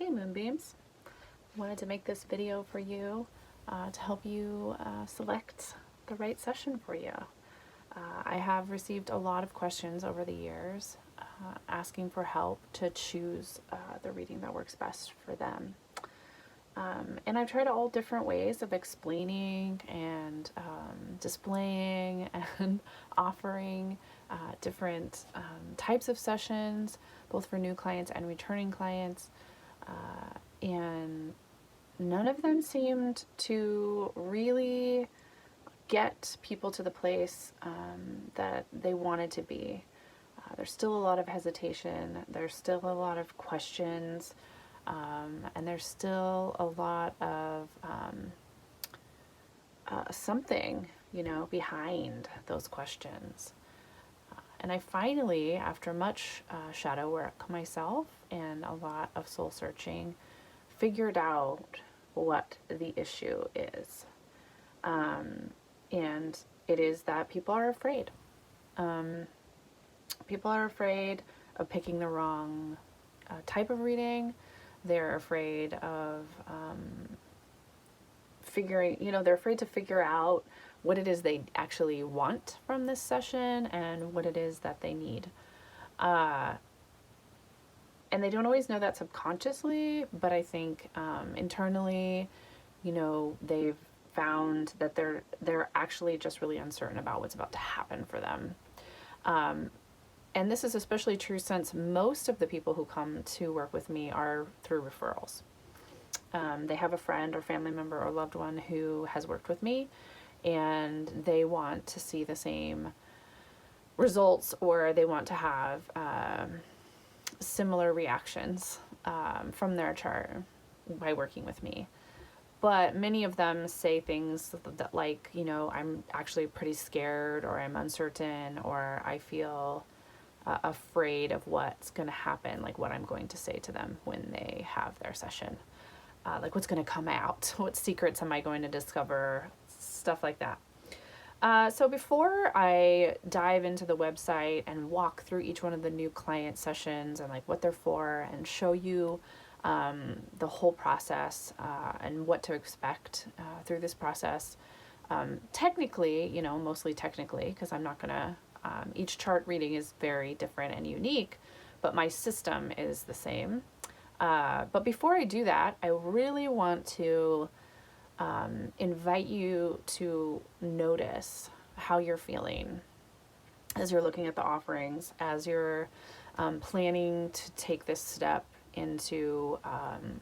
Hey Moonbeams, wanted to make this video for you to help you select the right session for you. I have received a lot of questions over the years asking for help to choose the reading that works best for them. And I've tried all different ways of explaining and displaying and offering different types of sessions, both for new clients and returning clients. And none of them seemed to really get people to the place that they wanted to be. There's still a lot of hesitation, there's still a lot of questions, and there's still a lot of something, behind those questions. And I finally, after much shadow work myself and a lot of soul searching, figured out what the issue is. And it is that people are afraid. People are afraid of picking the wrong type of reading. They're afraid of they're afraid to figure out what it is they actually want from this session and what it is that they need. And they don't always know that subconsciously, but I think internally, they've found that they're actually just really uncertain about what's about to happen for them. And this is especially true since most of the people who come to work with me are through referrals. They have a friend or family member or loved one who has worked with me, and they want to see the same results, or they want to have similar reactions from their chart by working with me. But many of them say things that like, I'm actually pretty scared, or I'm uncertain, or I feel afraid of what's going to happen, like what I'm going to say to them when they have their session. Like what's going to come out, what secrets am I going to discover, stuff like that. So before I dive into the website and walk through each one of the new client sessions and like what they're for and show you the whole process and what to expect through this process, technically, mostly technically, because I'm not going to, each chart reading is very different and unique, but my system is the same. But before I do that, I really want to invite you to notice how you're feeling as you're looking at the offerings, as you're planning to take this step into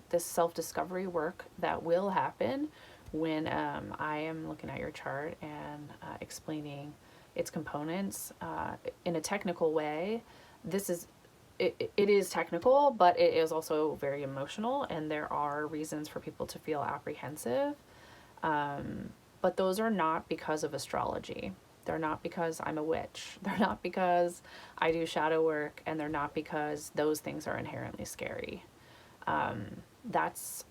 this self-discovery work that will happen when I am looking at your chart and explaining its components in a technical way. It is technical, but it is also very emotional, and there are reasons for people to feel apprehensive. But those are not because of astrology. They're not because I'm a witch. They're not because I do shadow work, and they're not because those things are inherently scary. That's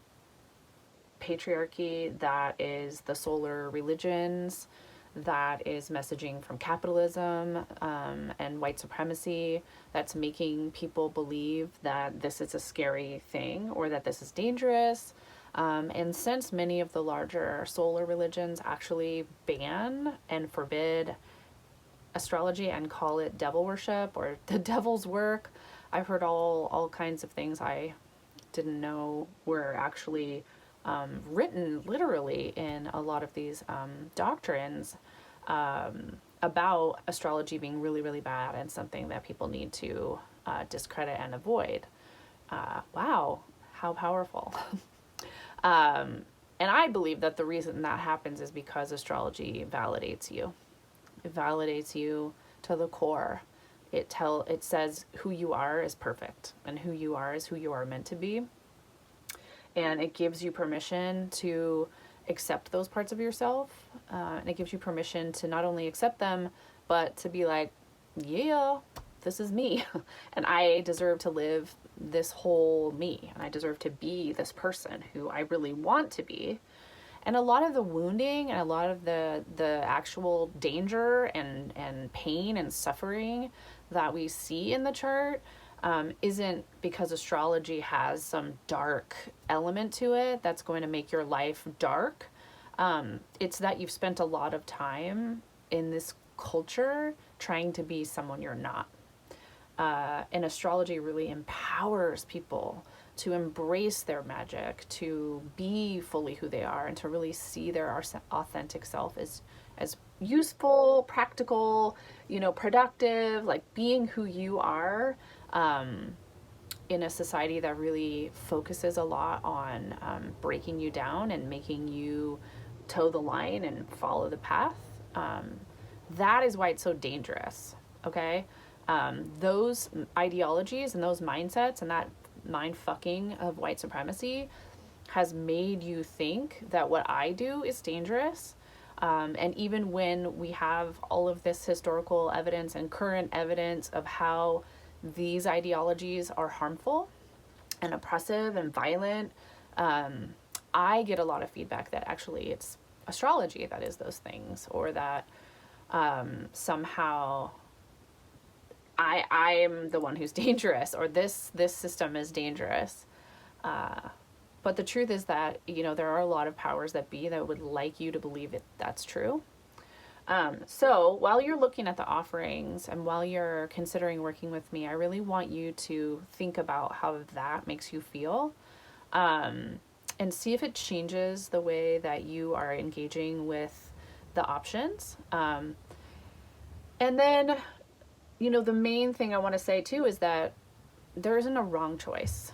patriarchy, that is the solar religions, that is messaging from capitalism and white supremacy that's making people believe that this is a scary thing or that this is dangerous. And since many of the larger solar religions actually ban and forbid astrology and call it devil worship or the devil's work, I've heard all kinds of things I didn't know were actually written literally in a lot of these doctrines about astrology being really, really bad and something that people need to discredit and avoid. Wow, how powerful. And I believe that the reason that happens is because astrology validates you. It validates you to the core. It says who you are is perfect, and who you are is who you are meant to be. And it gives you permission to accept those parts of yourself. And it gives you permission to not only accept them, but to be like, yeah, this is me. And I deserve to live this whole me. And I deserve to be this person who I really want to be. And a lot of the wounding and a lot of the actual danger and pain and suffering that we see in the chart isn't because astrology has some dark element to it that's going to make your life dark. It's that you've spent a lot of time in this culture trying to be someone you're not. And astrology really empowers people to embrace their magic, to be fully who they are, and to really see their authentic self as useful, practical, productive, like being who you are, in a society that really focuses a lot on breaking you down and making you toe the line and follow the path. That is why it's so dangerous, okay? Those ideologies and those mindsets and that mind fucking of white supremacy has made you think that what I do is dangerous. And even when we have all of this historical evidence and current evidence of how these ideologies are harmful and oppressive and violent, I get a lot of feedback that actually it's astrology that is those things, or that somehow I am the one who's dangerous, or this system is dangerous. But the truth is that, there are a lot of powers that be that would like you to believe that's true. So while you're looking at the offerings and while you're considering working with me, I really want you to think about how that makes you feel, and see if it changes the way that you are engaging with the options. And then, the main thing I want to say too is that there isn't a wrong choice.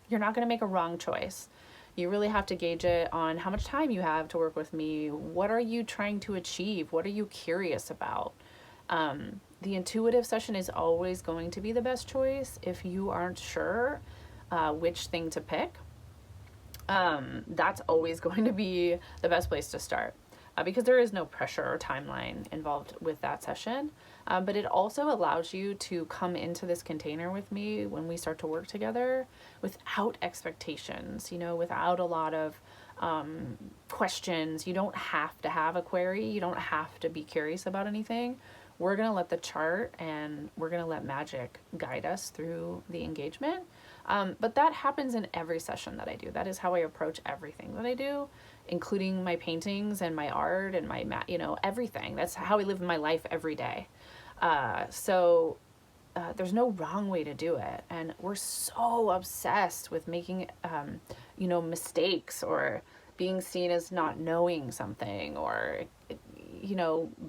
You're not going to make a wrong choice. You really have to gauge it on how much time you have to work with me. What are you trying to achieve? What are you curious about? The intuitive session is always going to be the best choice if you aren't sure which thing to pick. That's always going to be the best place to start, because there is no pressure or timeline involved with that session. But it also allows you to come into this container with me when we start to work together without expectations, without a lot of questions. You don't have to have a query. You don't have to be curious about anything. We're going to let the chart and we're going to let magic guide us through the engagement. But that happens in every session that I do. That is how I approach everything that I do, including my paintings and my art and my, everything. That's how I live my life every day. So there's no wrong way to do it. And we're so obsessed with making, mistakes, or being seen as not knowing something, or,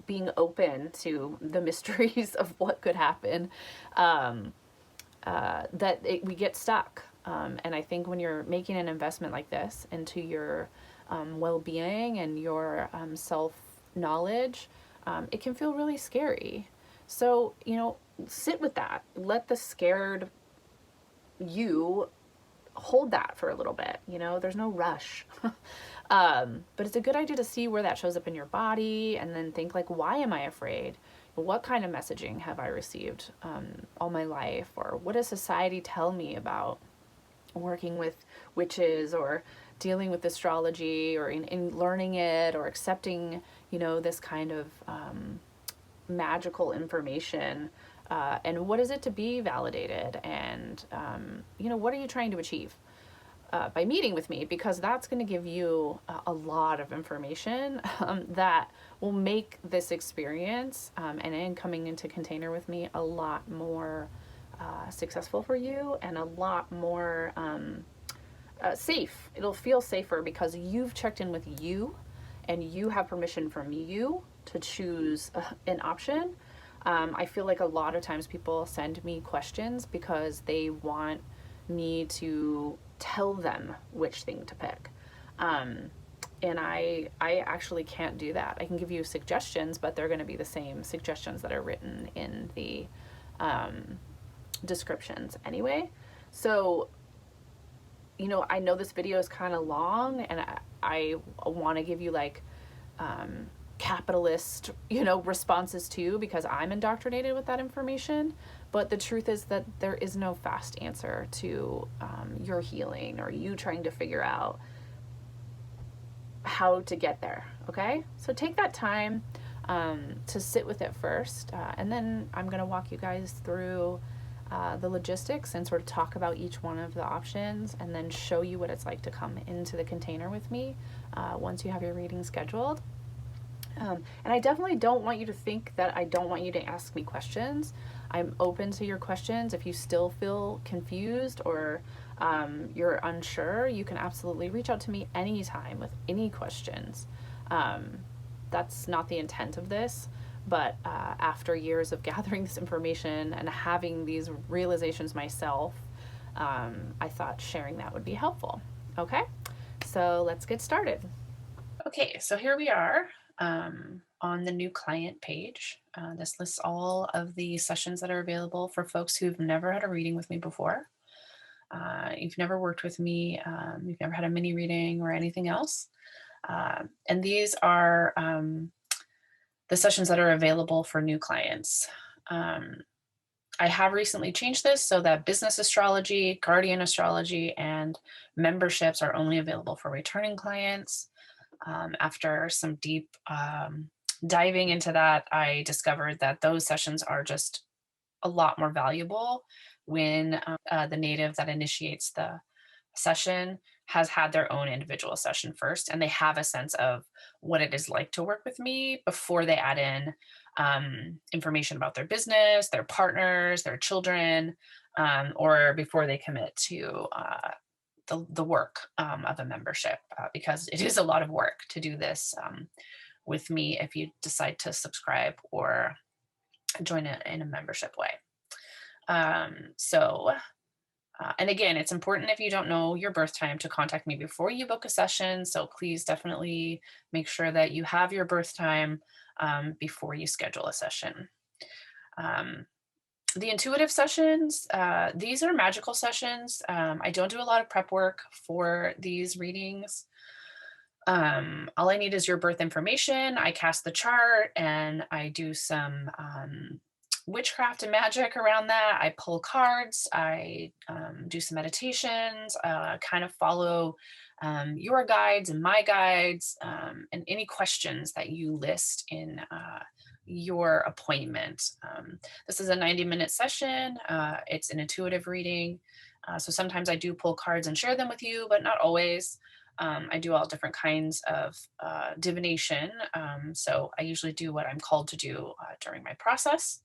being open to the mysteries of what could happen, we get stuck. And I think when you're making an investment like this into your well-being and your self-knowledge, it can feel really scary. So, sit with that. Let the scared you hold that for a little bit. There's no rush. But it's a good idea to see where that shows up in your body, and then think like, why am I afraid? What kind of messaging have I received all my life? Or what does society tell me about working with witches, or dealing with astrology, or in learning it, or accepting, this kind of magical information? And what is it to be validated? And, what are you trying to achieve by meeting with me? Because that's going to give you a lot of information that will make this experience and in coming into container with me a lot more successful for you, and a lot more safe. It'll feel safer because you've checked in with you, and you have permission from you to choose an option. I feel like a lot of times people send me questions because they want me to tell them which thing to pick. And I actually can't do that. I can give you suggestions, but they're going to be the same suggestions that are written in the descriptions anyway. So, I know this video is kind of long, and I want to give you like capitalist, responses too, because I'm indoctrinated with that information. But the truth is that there is no fast answer to your healing, or you trying to figure out how to get there. Okay, so take that time to sit with it first, and then I'm gonna walk you guys through the logistics and sort of talk about each one of the options and then show you what it's like to come into the container with me once you have your reading scheduled. And I definitely don't want you to think that I don't want you to ask me questions. I'm open to your questions. If you still feel confused or you're unsure, you can absolutely reach out to me anytime with any questions. That's not the intent of this, but after years of gathering this information and having these realizations myself, I thought sharing that would be helpful. Okay, so let's get started. Okay, so here we are on the new client page. This lists all of the sessions that are available for folks who've never had a reading with me before. You've never worked with me, you've never had a mini reading or anything else. And these are the sessions that are available for new clients. I have recently changed this so that business astrology, guardian astrology, and memberships are only available for returning clients. After some deep diving into that, I discovered that those sessions are just a lot more valuable when the native that initiates the session has had their own individual session first, and they have a sense of what it is like to work with me before they add in information about their business, their partners, their children, or before they commit to the work of a membership, because it is a lot of work to do this with me if you decide to subscribe or join it in a membership way. And again, it's important if you don't know your birth time to contact me before you book a session. So please definitely make sure that you have your birth time before you schedule a session. The intuitive sessions, these are magical sessions. I don't do a lot of prep work for these readings. All I need is your birth information. I cast the chart and I do some witchcraft and magic around that. I pull cards, I do some meditations, kind of follow your guides and my guides, and any questions that you list in your appointment. This is a 90-minute session. It's an intuitive reading. So sometimes I do pull cards and share them with you, but not always. I do all different kinds of divination. So I usually do what I'm called to do during my process.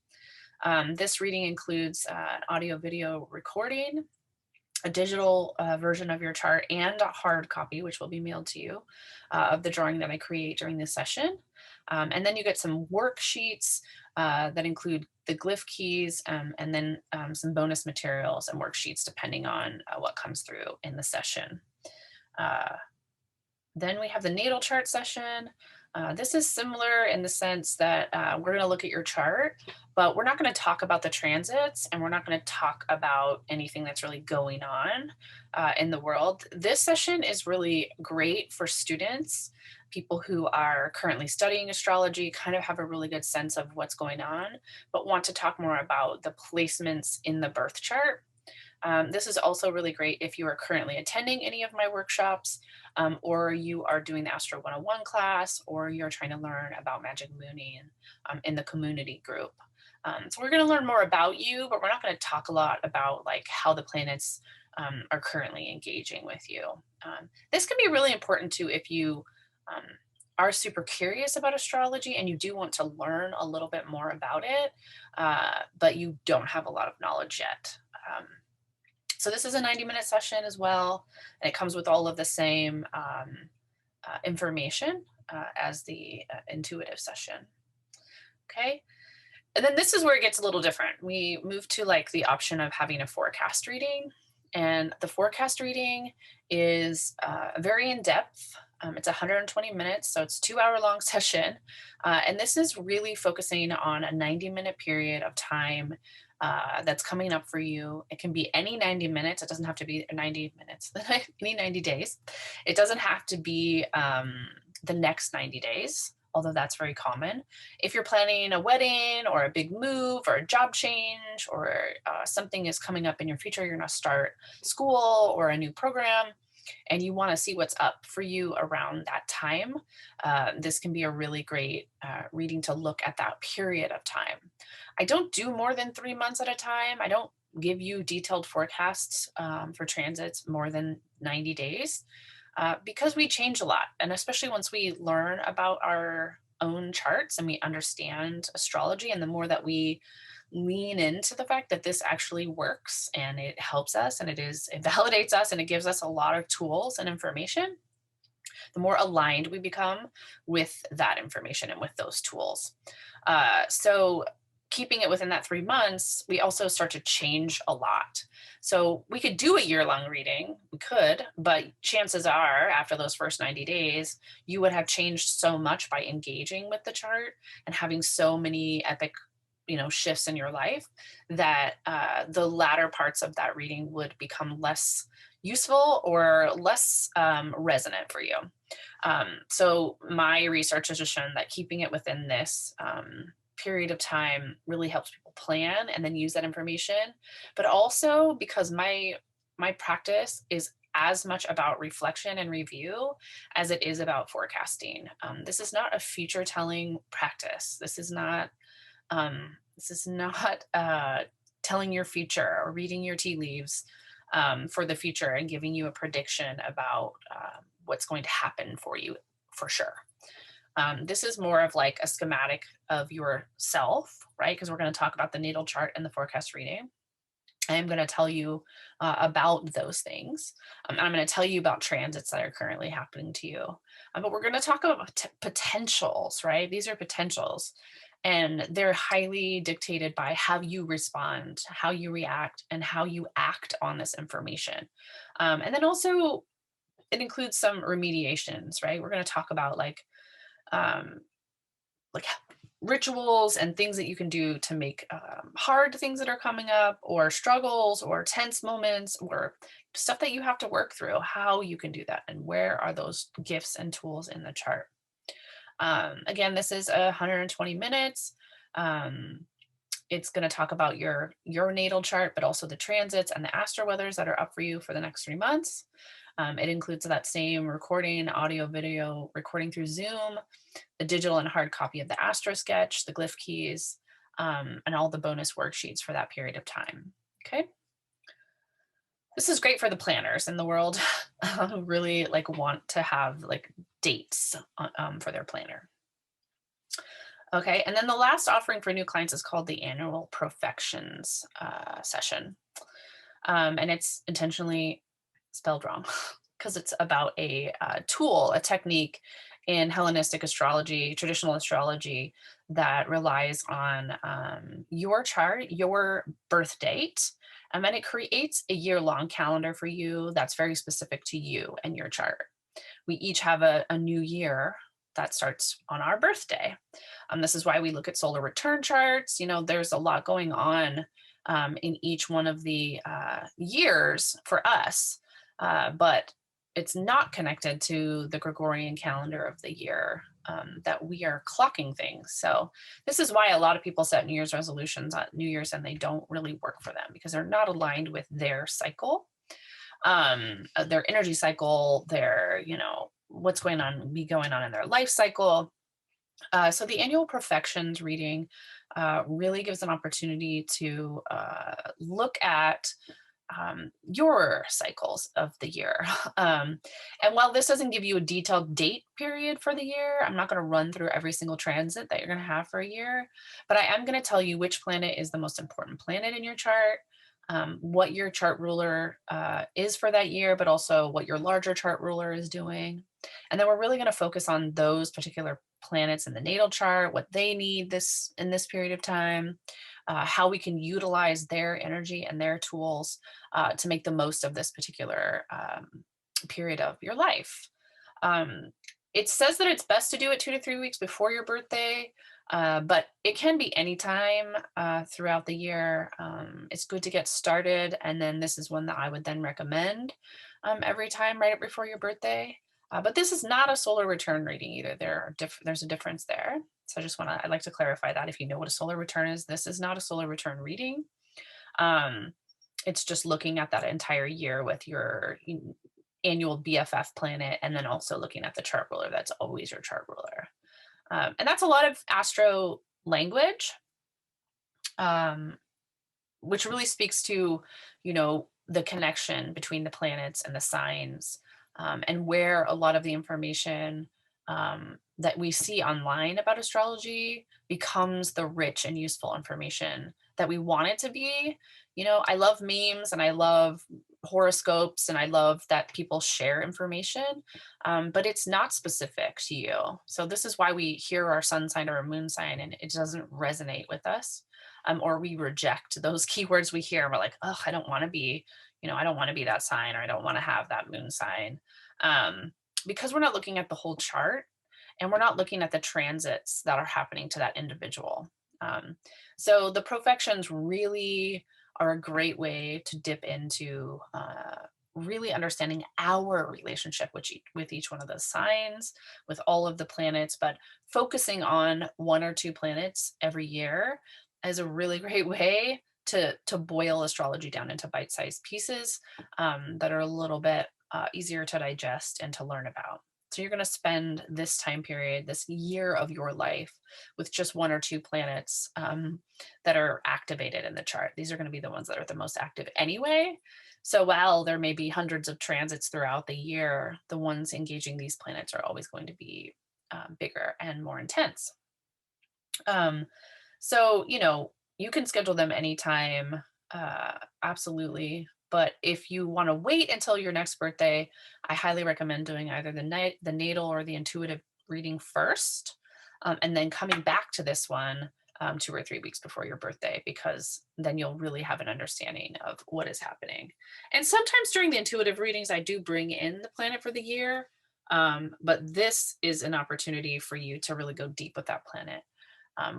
This reading includes an audio video recording, a digital version of your chart, and a hard copy, which will be mailed to you, of the drawing that I create during this session. And then you get some worksheets that include the glyph keys, and then some bonus materials and worksheets depending on what comes through in the session. Then we have the natal chart session. This is similar in the sense that we're going to look at your chart, but we're not going to talk about the transits, and we're not going to talk about anything that's really going on in the world. This session is really great for students, people who are currently studying astrology, kind of have a really good sense of what's going on, but want to talk more about the placements in the birth chart. This is also really great if you are currently attending any of my workshops, or you are doing the Astro 101 class, or you're trying to learn about Magic Mooning in the ComMOONIty group. So we're going to learn more about you, but we're not going to talk a lot about like how the planets are currently engaging with you. This can be really important too if you are super curious about astrology and you do want to learn a little bit more about it, but you don't have a lot of knowledge yet. So this is a 90-minute session as well, and it comes with all of the same information as the intuitive session. Okay, and then this is where it gets a little different. We move to like the option of having a forecast reading, and the forecast reading is very in-depth. It's 120 minutes, so it's a 2-hour-long session, and this is really focusing on a 90-minute period of time that's coming up for you. It can be any 90 minutes. It doesn't have to be 90 minutes, any 90 days. It doesn't have to be the next 90 days, although that's very common. If you're planning a wedding or a big move or a job change, or something is coming up in your future, you're going to start school or a new program, and you want to see what's up for you around that time, this can be a really great reading to look at that period of time. I don't do more than 3 months at a time. I don't give you detailed forecasts for transits more than 90 days because we change a lot. And especially once we learn about our own charts and we understand astrology, and the more that we lean into the fact that this actually works and it helps us and it validates us and it gives us a lot of tools and information, the more aligned we become with that information and with those tools. So keeping it within that 3 months, we also start to change a lot. So we could do a year-long reading, we could, but chances are after those first 90 days, you would have changed so much by engaging with the chart and having so many epic shifts in your life that the latter parts of that reading would become less useful or less resonant for you. So my research has just shown that keeping it within this period of time really helps people plan and then use that information. But also because my practice is as much about reflection and review as it is about forecasting. This is not a future telling practice. This is not telling your future or reading your tea leaves for the future and giving you a prediction about what's going to happen for you for sure. This is more of like a schematic of yourself, right? Because we're going to talk about the natal chart and the forecast reading. I am going to tell you about those things. And I'm going to tell you about transits that are currently happening to you. But we're going to talk about potentials, right? These are potentials. And they're highly dictated by how you respond, how you react, and how you act on this information. And then also, it includes some remediations, right? We're going to talk about um, like rituals and things that you can do to make hard things that are coming up or struggles or tense moments or stuff that you have to work through, how you can do that and where are those gifts and tools in the chart. Again, this is 120 minutes. It's going to talk about your natal chart, but also the transits and the astro weathers that are up for you for the next 3 months. It includes that same recording, audio, video, recording through Zoom, the digital and hard copy of the astro sketch, the glyph keys, and all the bonus worksheets for that period of time. Okay. This is great for the planners in the world who really want to have dates for their planner. Okay, and then the last offering for new clients is called the Annual Profections session. And it's intentionally spelled wrong because it's about a tool, a technique in Hellenistic astrology, traditional astrology, that relies on your chart, your birth date, and then it creates a year-long calendar for you that's very specific to you and your chart. We each have a new year that starts on our birthday. This is why we look at solar return charts. There's a lot going on in each one of the years for us, but it's not connected to the Gregorian calendar of the year that we are clocking things. So this is why a lot of people set New Year's resolutions on New Year's and they don't really work for them because they're not aligned with their cycle, their energy cycle, their, what's going on in their life cycle. So the Annual Profections reading really gives an opportunity to look at your cycles of the year. And while this doesn't give you a detailed date period for the year, I'm not going to run through every single transit that you're going to have for a year, but I am going to tell you which planet is the most important planet in your chart, what your chart ruler is for that year, but also what your larger chart ruler is doing. And then we're really going to focus on those particular planets in the natal chart, what they need in this period of time, how we can utilize their energy and their tools to make the most of this particular period of your life. It says that it's best to do it 2 to 3 weeks before your birthday, but it can be any time throughout the year. It's good to get started, and then this is one that I would then recommend every time right up before your birthday. But this is not a solar return reading either. There's a difference there. So I'd like to clarify that. If you know what a solar return is, this is not a solar return reading. It's just looking at that entire year with your annual BFF planet, and then also looking at the chart ruler. That's always your chart ruler. And that's a lot of astro language. which really speaks to, the connection between the planets and the signs, and where a lot of the information that we see online about astrology becomes the rich and useful information that we want it to be. I love memes and I love horoscopes and I love that people share information, but it's not specific to you. So this is why we hear our sun sign or our moon sign and it doesn't resonate with us, or we reject those keywords we hear and we're like, oh, I don't want to be, I don't want to be that sign, or I don't want to have that moon sign, because we're not looking at the whole chart and we're not looking at the transits that are happening to that individual. Um, so the profections really are a great way to dip into really understanding our relationship with each one of those signs, with all of the planets, but focusing on one or two planets every year is a really great way to boil astrology down into bite-sized pieces that are a little bit easier to digest and to learn about. So you're going to spend this time period, this year of your life, with just one or two planets that are activated in the chart. These are going to be the ones that are the most active anyway. So while there may be hundreds of transits throughout the year, the ones engaging these planets are always going to be bigger and more intense. Um, so, you can schedule them anytime, absolutely. But if you want to wait until your next birthday, I highly recommend doing either the natal or the intuitive reading first, and then coming back to this one 2 or 3 weeks before your birthday, because then you'll really have an understanding of what is happening. And sometimes during the intuitive readings, I do bring in the planet for the year, but this is an opportunity for you to really go deep with that planet.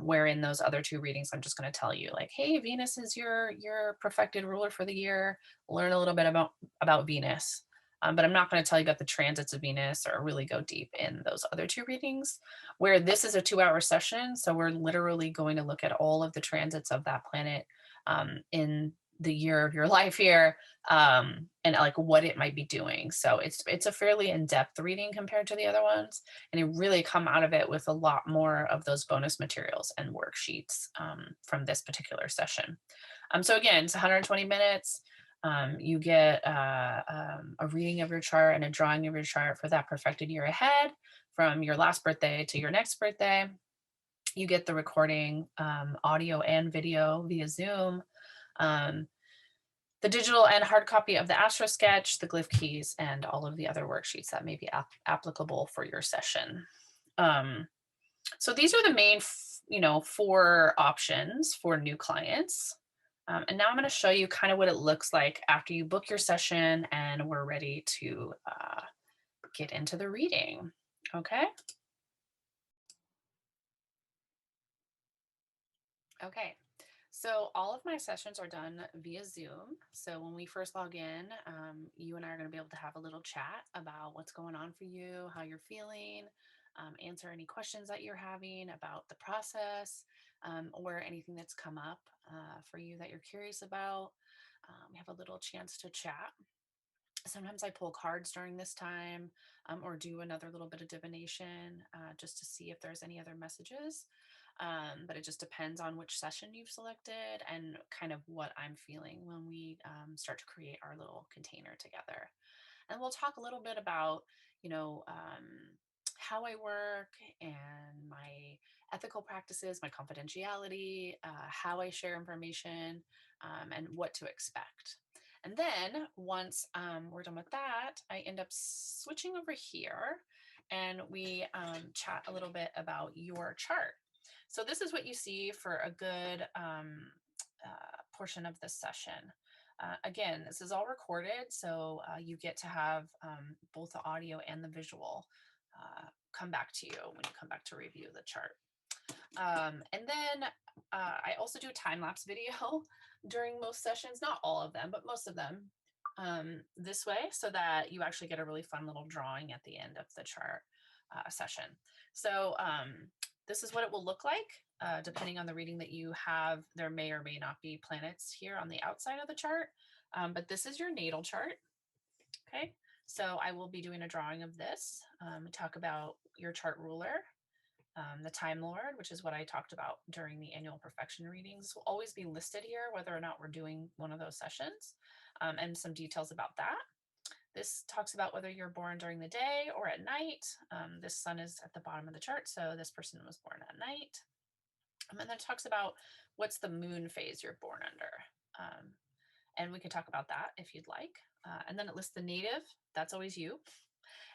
Where in those other two readings, I'm just going to tell you like, hey, Venus is your perfected ruler for the year. Learn a little bit about Venus, but I'm not going to tell you about the transits of Venus or really go deep in those other two readings. Where this is a 2-hour session, so we're literally going to look at all of the transits of that planet in the year of your life here, and like what it might be doing. So it's a fairly in-depth reading compared to the other ones, and you really come out of it with a lot more of those bonus materials and worksheets from this particular session. So again, it's 120 minutes. You get a reading of your chart and a drawing of your chart for that perfected year ahead, from your last birthday to your next birthday. You get the recording, audio and video via Zoom, um, the digital and hard copy of the Astro Sketch, the glyph keys, and all of the other worksheets that may be applicable for your session. So these are the main, 4 options for new clients. And now I'm going to show you kind of what it looks like after you book your session and we're ready to get into the reading. Okay. Okay. So all of my sessions are done via Zoom. So when we first log in, you and I are going to be able to have a little chat about what's going on for you, how you're feeling, answer any questions that you're having about the process, or anything that's come up for you that you're curious about. We have a little chance to chat. Sometimes I pull cards during this time, or do another little bit of divination just to see if there's any other messages. But it just depends on which session you've selected and kind of what I'm feeling when we start to create our little container together. And we'll talk a little bit about, how I work and my ethical practices, my confidentiality, how I share information, and what to expect. And then once we're done with that, I end up switching over here and we chat a little bit about your chart. So this is what you see for a good portion of this session. Again, this is all recorded, so you get to have both the audio and the visual come back to you when you come back to review the chart. And then I also do a time-lapse video during most sessions, not all of them, but most of them, this way, so that you actually get a really fun little drawing at the end of the chart session. So this is what it will look like. Depending on the reading that you have, there may or may not be planets here on the outside of the chart, but this is your natal chart. Okay, so I will be doing a drawing of this, talk about your chart ruler, The Time Lord, which is what I talked about during the annual perfection readings, will always be listed here, whether or not we're doing one of those sessions, and some details about that. This talks about whether you're born during the day or at night. This sun is at the bottom of the chart, so this person was born at night. And then it talks about what's the moon phase you're born under. And we can talk about that if you'd like. And then it lists the native, that's always you,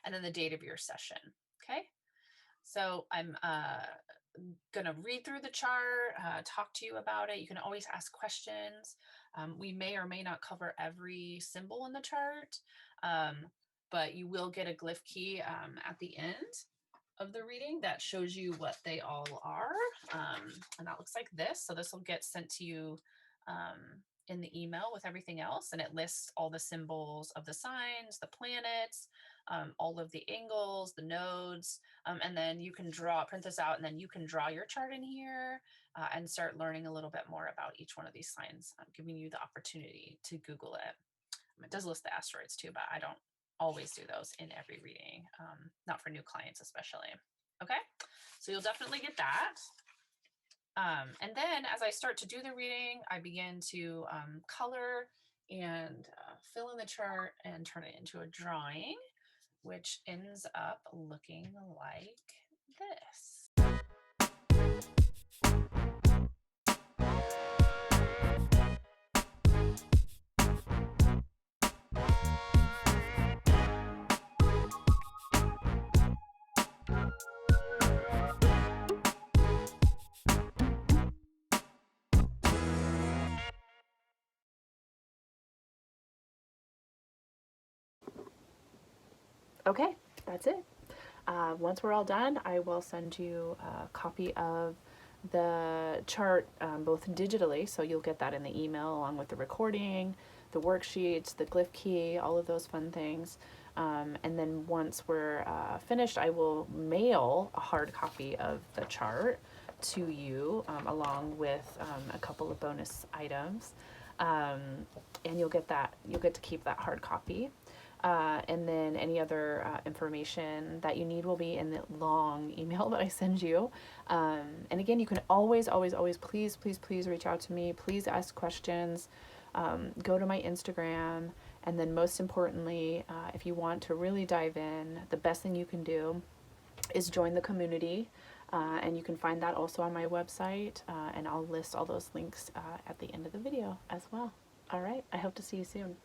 and then the date of your session. Okay. So I'm going to read through the chart, talk to you about it. You can always ask questions. We may or may not cover every symbol in the chart, but you will get a glyph key at the end of the reading that shows you what they all are. And that looks like this. So this will get sent to you in the email with everything else, and it lists all the symbols of the signs, the planets, all of the angles, the nodes, and then you can print this out, and then you can draw your chart in here and start learning a little bit more about each one of these signs. I'm giving you the opportunity to Google it. It does list the asteroids too, but I don't always do those in every reading, not for new clients especially. Okay, so you'll definitely get that. And then as I start to do the reading, I begin to color and fill in the chart and turn it into a drawing, which ends up looking like this. Okay, that's it. Once we're all done, I will send you a copy of the chart both digitally, so you'll get that in the email along with the recording, the worksheets, the glyph key, all of those fun things. And then once we're finished, I will mail a hard copy of the chart to you along with a couple of bonus items. And you'll get to keep that hard copy. And then any other information that you need will be in the long email that I send you. And again, you can always, please reach out to me. Please ask questions. Go to my Instagram. And then most importantly, if you want to really dive in, the best thing you can do is join the ComMOONIty. And you can find that also on my website. And I'll list all those links at the end of the video as well. All right. I hope to see you soon.